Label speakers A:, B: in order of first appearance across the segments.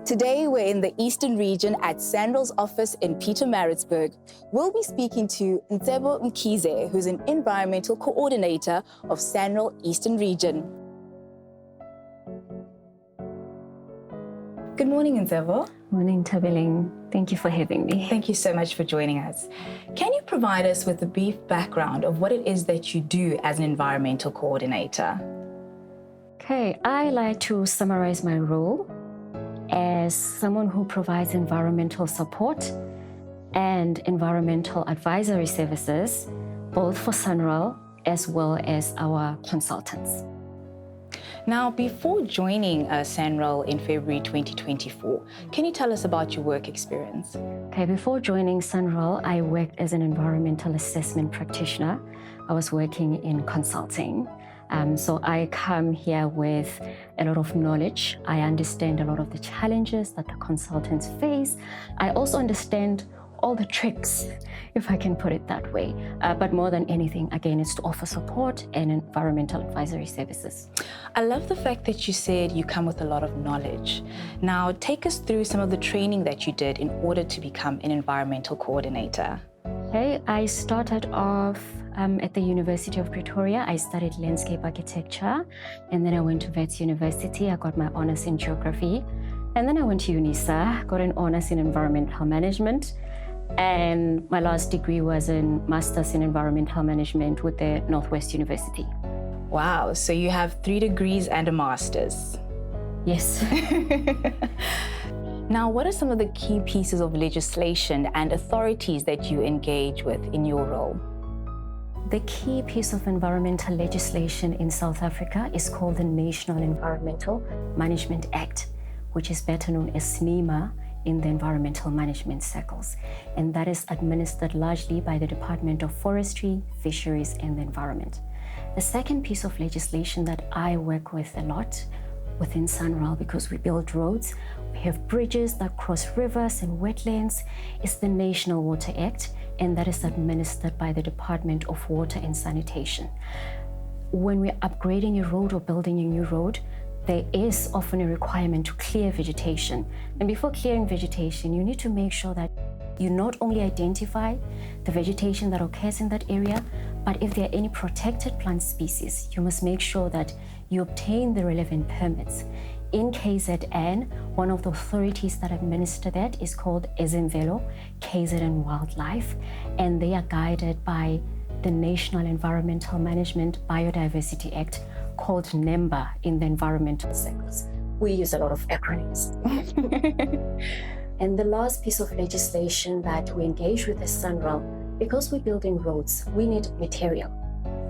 A: Today, we're in the Eastern region at SANRAL's office in Pietermaritzburg. We'll be speaking to Ntsebo Mkhize, who's an environmental coordinator of SANRAL Eastern Region. Good morning, Ntsebo.
B: Morning, Tabeling. Thank you for having me.
A: Thank you so much for joining us. Can you provide us with a brief background of what it is that you do as an environmental coordinator?
B: Okay, I like to summarize my role as someone who provides environmental support and environmental advisory services, both for SANRAL as well as our consultants.
A: Now, before joining SANRAL in February 2024, can you tell us about your work experience?
B: Okay, before joining SANRAL, I worked as an environmental assessment practitioner. I was working in consulting. So I come here with a lot of knowledge. I understand a lot of the challenges that the consultants face. I also understand all the tricks, if I can put it that way. But more than anything, again, it's to offer support and environmental advisory services.
A: I love the fact that you said you come with a lot of knowledge. Now, take us through some of the training that you did in order to become an environmental coordinator.
B: Okay, I started off at the University of Pretoria. I studied landscape architecture, and then I went to Wits University. I got my honors in geography. And then I went to UNISA, got an honors in environmental management. And my last degree was in Masters in Environmental Management with the Northwest University.
A: Wow, so you have 3 degrees and a master's.
B: Yes.
A: Now, what are some of the key pieces of legislation and authorities that you engage with in your role?
B: The key piece of environmental legislation in South Africa is called the National Environmental Management Act, which is better known as SNEMA in the environmental management circles. And that is administered largely by the Department of Forestry, Fisheries and the Environment. The second piece of legislation that I work with a lot within SANRAL, because we build roads, we have bridges that cross rivers and wetlands, is the National Water Act, and that is administered by the Department of Water and Sanitation. When we're upgrading a road or building a new road, there is often a requirement to clear vegetation. And before clearing vegetation, you need to make sure that you not only identify the vegetation that occurs in that area, but if there are any protected plant species, you must make sure that you obtain the relevant permits. In KZN, one of the authorities that administer that is called Ezemvelo, KZN Wildlife, and they are guided by the National Environmental Management Biodiversity Act, called NEMBA in the environmental sectors. We use a lot of acronyms. And the last piece of legislation that we engage with is SANRAL. Because we're building roads, we need material.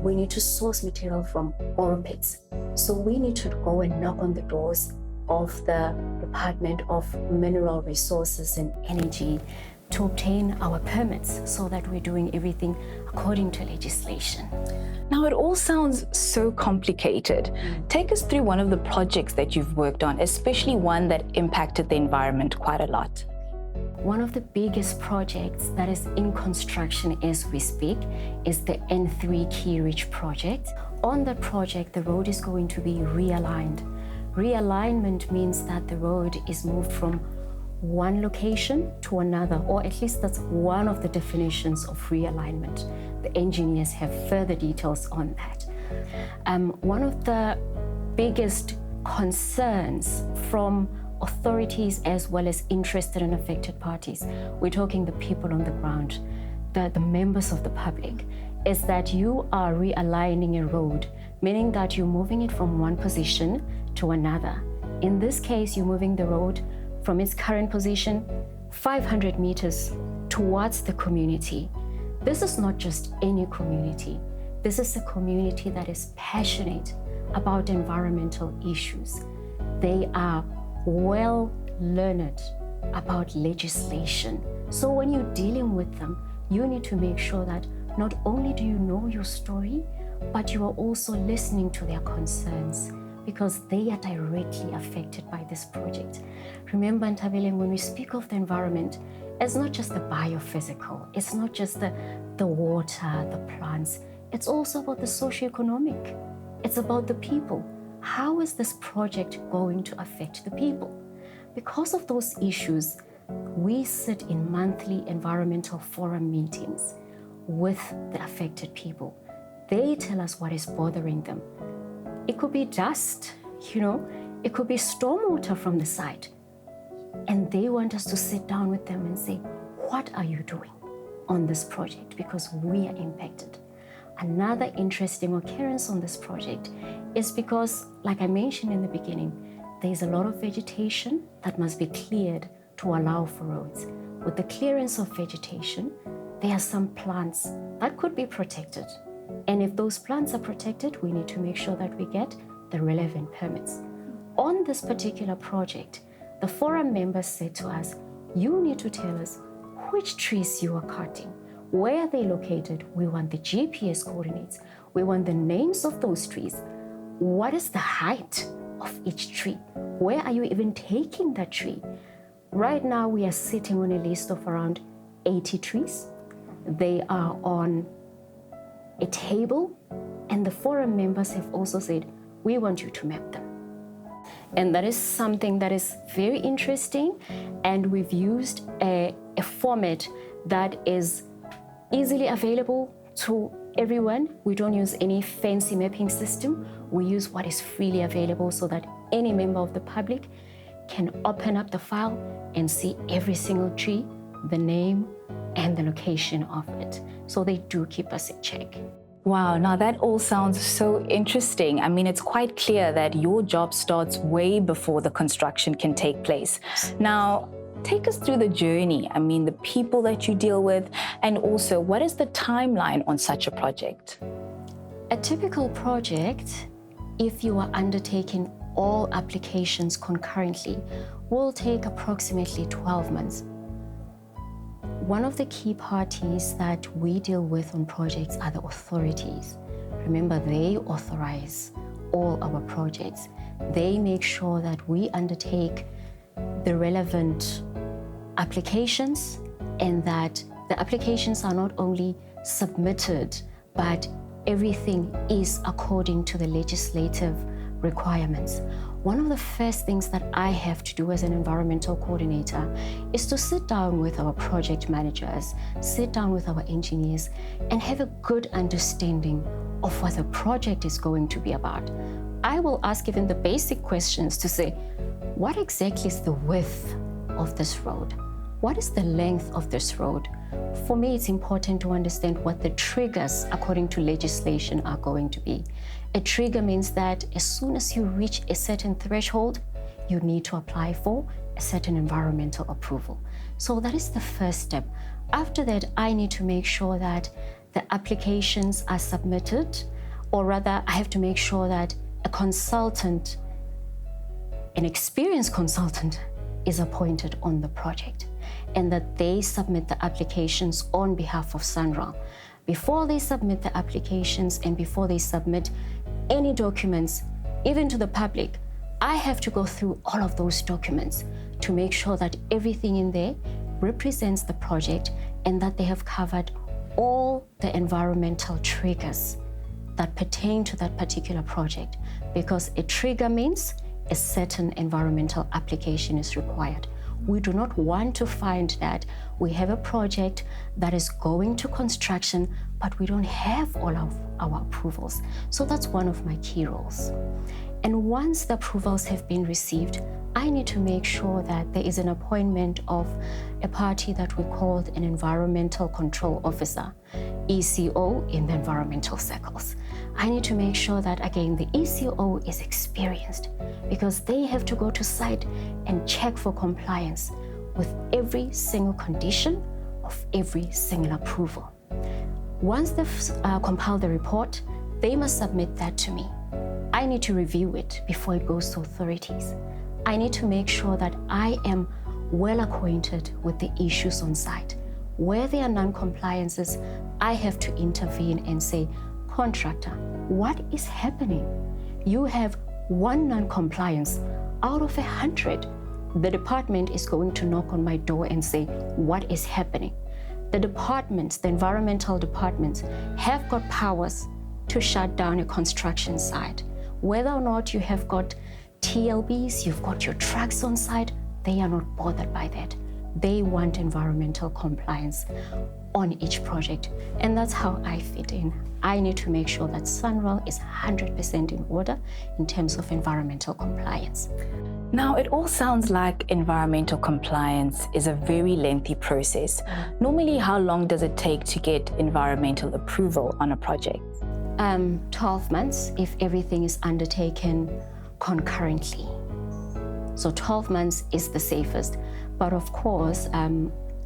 B: We need to source material from ore pits. So we need to go and knock on the doors of the Department of Mineral Resources and Energy to obtain our permits so that we're doing everything according to legislation.
A: Now, it all sounds so complicated. Take us through one of the projects that you've worked on, especially one that impacted the environment quite a lot.
B: One of the biggest projects that is in construction as we speak is the N3 Key Ridge project. On that project, the road is going to be realigned. Realignment means that the road is moved from one location to another, or at least that's one of the definitions of realignment. The engineers have further details on that. One of the biggest concerns from authorities as well as interested and affected parties, we're talking the people on the ground, the members of the public, is that you are realigning a road, meaning that you're moving it from one position to another. In this case, you're moving the road from its current position 500 meters towards the community. This is not just any community. This is a community that is passionate about environmental issues. They are well learned about legislation. So when you're dealing with them, you need to make sure that not only do you know your story, but you are also listening to their concerns, because they are directly affected by this project. Remember, Ntabeleng, when we speak of the environment, it's not just the biophysical, it's not just the water, the plants, it's also about the socioeconomic. It's about the people. How is this project going to affect the people? Because of those issues, we sit in monthly environmental forum meetings with the affected people. They tell us what is bothering them. It could be dust, it could be stormwater from the site. And they want us to sit down with them and say, what are you doing on this project? Because we are impacted. Another interesting occurrence on this project is because, like I mentioned in the beginning, there's a lot of vegetation that must be cleared to allow for roads. With the clearance of vegetation, there are some plants that could be protected. And if those plants are protected, we need to make sure that we get the relevant permits. On this particular project, the forum members said to us, you need to tell us which trees you are cutting, where are they located. We want the GPS coordinates. We want the names of those trees. What is the height of each tree? Where are you even taking that tree? Right now, we are sitting on a list of around 80 trees. They are on a table, and the forum members have also said, we want you to map them. And that is something that is very interesting, and we've used a format that is easily available to everyone. We don't use any fancy mapping system. We use what is freely available so that any member of the public can open up the file and see every single tree, the name, and the location of it. So they do keep us in check.
A: Wow, now that all sounds so interesting. I mean, it's quite clear that your job starts way before the construction can take place. Now, take us through the journey. I mean, the people that you deal with, and also what is the timeline on such a project?
B: A typical project, if you are undertaking all applications concurrently, will take approximately 12 months. One of the key parties that we deal with on projects are the authorities. Remember, they authorize all our projects. They make sure that we undertake the relevant applications and that the applications are not only submitted, but everything is according to the legislative requirements. One of the first things that I have to do as an environmental coordinator is to sit down with our project managers, sit down with our engineers, and have a good understanding of what the project is going to be about. I will ask even the basic questions to say, what exactly is the width of this road? What is the length of this road? For me, it's important to understand what the triggers, according to legislation, are going to be. A trigger means that as soon as you reach a certain threshold, you need to apply for a certain environmental approval. So that is the first step. After that, I need to make sure that the applications are submitted, or rather, I have to make sure that a consultant, an experienced consultant, is appointed on the project, and that they submit the applications on behalf of SANRAL. Before they submit the applications and before they submit any documents, even to the public, I have to go through all of those documents to make sure that everything in there represents the project and that they have covered all the environmental triggers that pertain to that particular project, because a trigger means a certain environmental application is required. We do not want to find that we have a project that is going to construction, but we don't have all of our approvals. So that's one of my key roles. And once the approvals have been received, I need to make sure that there is an appointment of a party that we call an environmental control officer, ECO in the environmental circles. I need to make sure that, again, the ECO is experienced, because they have to go to site and check for compliance with every single condition of every single approval. Once they've compiled the report, they must submit that to me. I need to review it before it goes to authorities. I need to make sure that I am well acquainted with the issues on site. Where there are non-compliances, I have to intervene and say, contractor, what is happening? You have one non-compliance out of 100. The department is going to knock on my door and say, what is happening? The departments, the environmental departments, have got powers to shut down a construction site. Whether or not you have got TLBs, you've got your trucks on site, they are not bothered by that. They want environmental compliance on each project. And that's how I fit in. I need to make sure that SANRAL is 100% in order in terms of environmental compliance.
A: Now, it all sounds like environmental compliance is a very lengthy process. Normally, how long does it take to get environmental approval on a project?
B: 12 months if everything is undertaken concurrently. So 12 months is the safest. But of course,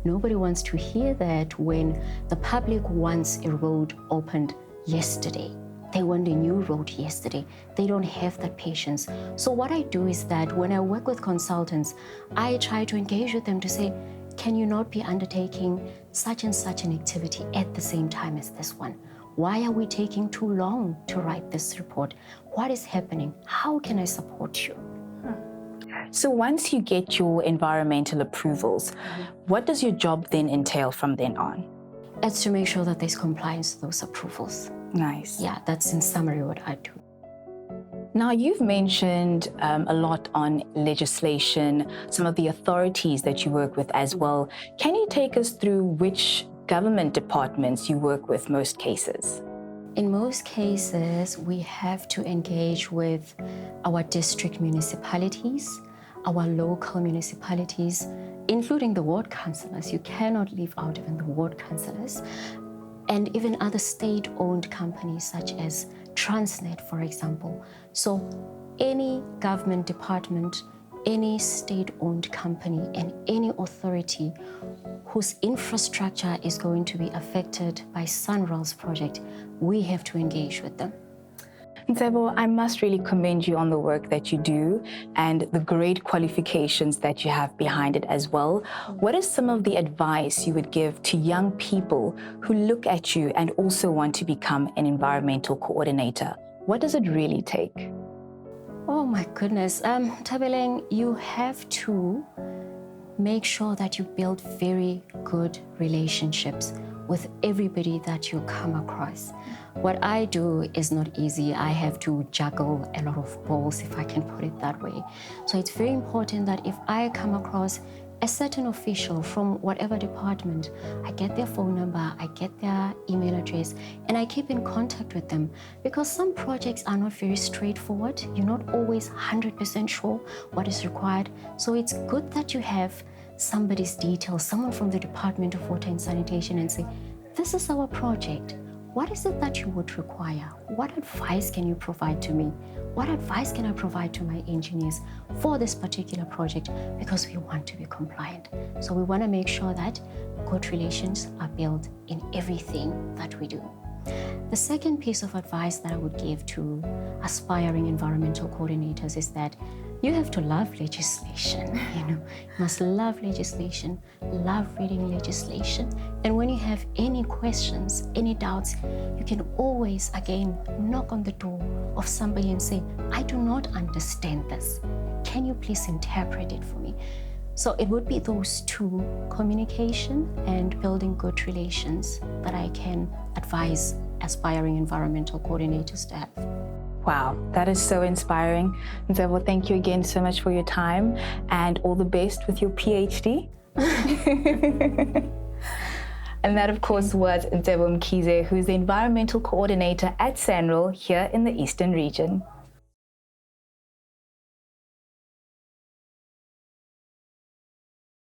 B: nobody wants to hear that when the public wants a road opened yesterday. They want a new road yesterday. They don't have that patience. So what I do is that when I work with consultants, I try to engage with them to say, can you not be undertaking such and such an activity at the same time as this one? Why are we taking too long to write this report? What is happening? How can I support you?
A: So once you get your environmental approvals, what does your job then entail from then on?
B: It's to make sure that there's compliance to those approvals.
A: Nice.
B: Yeah, that's in summary what I do.
A: Now, you've mentioned a lot on legislation, some of the authorities that you work with as well. Can you take us through which government departments you work with most cases?
B: In most cases, we have to engage with our district municipalities, our local municipalities, including the ward councillors. You cannot leave out even the ward councillors, and even other state-owned companies such as Transnet, for example. So any government department, any state-owned company, and any authority whose infrastructure is going to be affected by SANRAL's project, we have to engage with them.
A: Ntsebo, I must really commend you on the work that you do and the great qualifications that you have behind it as well. What is some of the advice you would give to young people who look at you and also want to become an environmental coordinator? What does it really take?
B: Oh my goodness. Tabeleng, you have to make sure that you build very good relationships with everybody that you come across. What I do is not easy. I have to juggle a lot of balls, if I can put it that way. So it's very important that if I come across a certain official from whatever department, I get their phone number, I get their email address, and I keep in contact with them, because some projects are not very straightforward. You're not always 100% sure what is required. So it's good that you have somebody's details, someone from the Department of Water and Sanitation, and say, this is our project. What is it that you would require? What advice can you provide to me? What advice can I provide to my engineers for this particular project? Because we want to be compliant. So we want to make sure that good relations are built in everything that we do. The second piece of advice that I would give to aspiring environmental coordinators is that you have to love legislation. You must love legislation, love reading legislation. And when you have any questions, any doubts, you can always, again, knock on the door of somebody and say, I do not understand this. Can you please interpret it for me? So it would be those two, communication and building good relations, that I can advise aspiring environmental coordinators to have.
A: Wow, that is so inspiring. Ntsebo, thank you again so much for your time and all the best with your PhD. And that, of course, was Ntsebo Mkhize, who's the environmental coordinator at SANRAL here in the Eastern region.